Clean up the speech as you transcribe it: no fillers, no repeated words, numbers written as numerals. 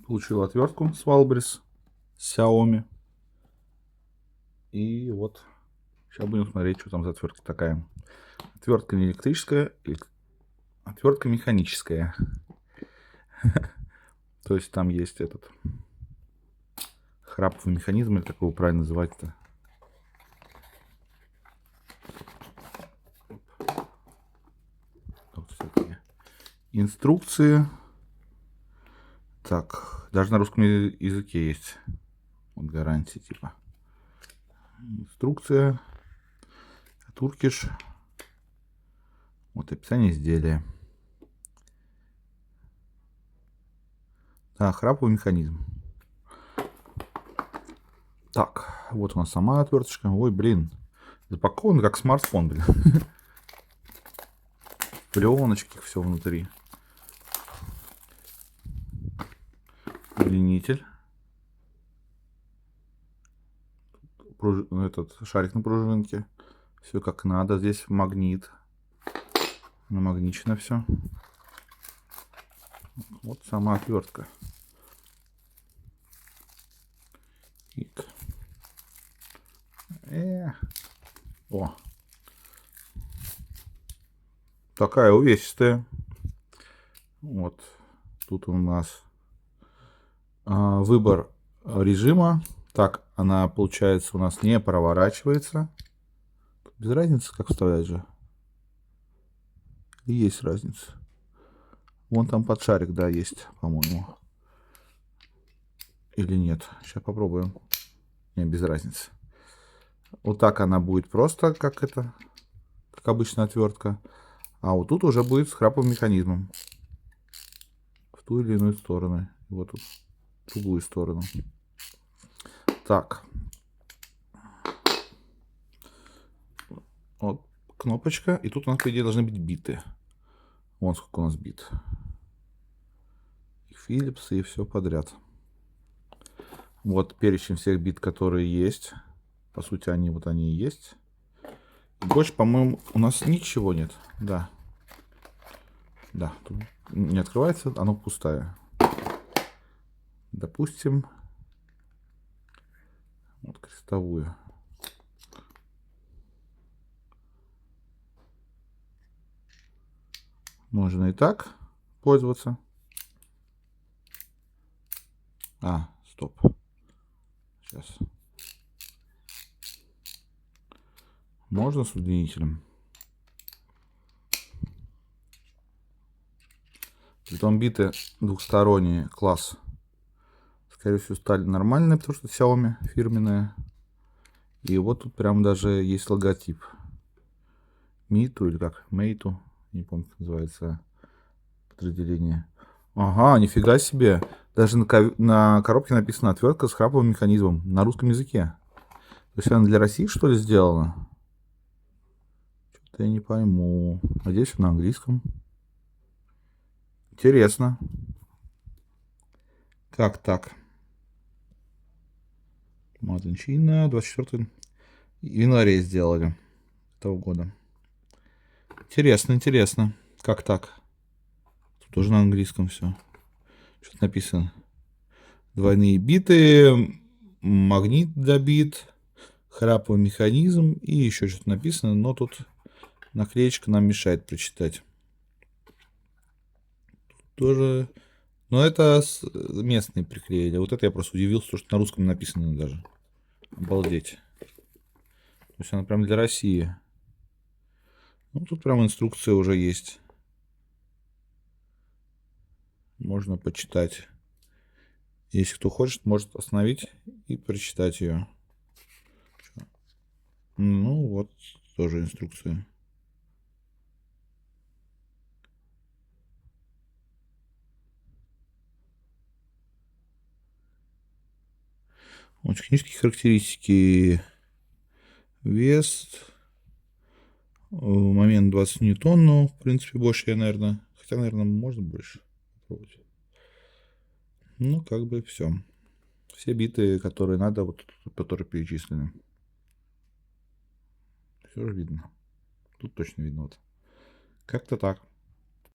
Получил отвертку с Валбрис, Xiaomi. И вот сейчас будем смотреть, что там за отвертка такая. Отвертка не электрическая, отвертка механическая. То есть там есть этот храповый механизм, или как его правильно называть-то. Вот всякие инструкции. Так, даже на русском языке есть. Вот гарантия типа. Инструкция. Туркиш. Вот описание изделия. Да, храповый механизм. Так, вот у нас сама отверточка. Ой, блин. Запакован как смартфон, блин. Пленочки, все внутри. Удлинитель. Этот шарик на пружинке. Все как надо. Здесь магнит. Намагничено все. Вот сама отвертка. О. Такая увесистая. Вот. Тут у нас выбор режима. Так, она, получается, у нас не проворачивается. Без разницы, как вставлять же. И есть разница. Вон там под шарик, да, есть, по-моему. Или нет. Сейчас попробуем. Не, без разницы. Вот так она будет просто, как это, как обычная отвертка. А вот тут уже будет с храповым механизмом. В ту или иную сторону. И вот тут в другую сторону. Так. Вот кнопочка. И тут у нас, по идее, должны быть биты. Вон сколько у нас бит. И Philips, и все подряд. Вот перечень всех бит, которые есть. По сути, они вот они и есть. И больше, по-моему, у нас ничего нет. Да. Да, тут не открывается, оно пустое. Допустим, вот крестовую. Можно и так пользоваться. Стоп. Сейчас. Можно с удлинителем. Притом биты двухсторонние, класс. Скорее всего, стали нормальные, потому что Xiaomi фирменная. И вот тут прям даже есть логотип. Миту или как? Мейту. Не помню, как называется подразделение. Ага, нифига себе. Даже на коробке написано отвертка с храповым механизмом на русском языке. То есть она для России, что ли, сделана? Что-то я не пойму. А здесь на английском. Интересно. Как так? Матанчина, 24 января сделали этого года. Интересно, интересно. Как так? Тут тоже на английском все. Что-то написано. Двойные биты, магнит для бит, храповый механизм и еще что-то написано, но тут наклеечка нам мешает прочитать. Тут тоже... Но это местные приклеили. Вот это я просто удивился, что на русском написано даже. Обалдеть. То есть она прям для России. Ну, тут прям инструкция уже есть. Можно почитать. Если кто хочет, может остановить и прочитать ее. Ну, вот тоже инструкция. Вот технические характеристики. Вес. Момент 20 ньютон. Ну, в принципе, больше я, наверное... Хотя, наверное, можно больше попробовать. Ну, как бы все. Все биты, которые надо, вот которые перечислены. Все же видно. Тут точно видно. Вот. Как-то так.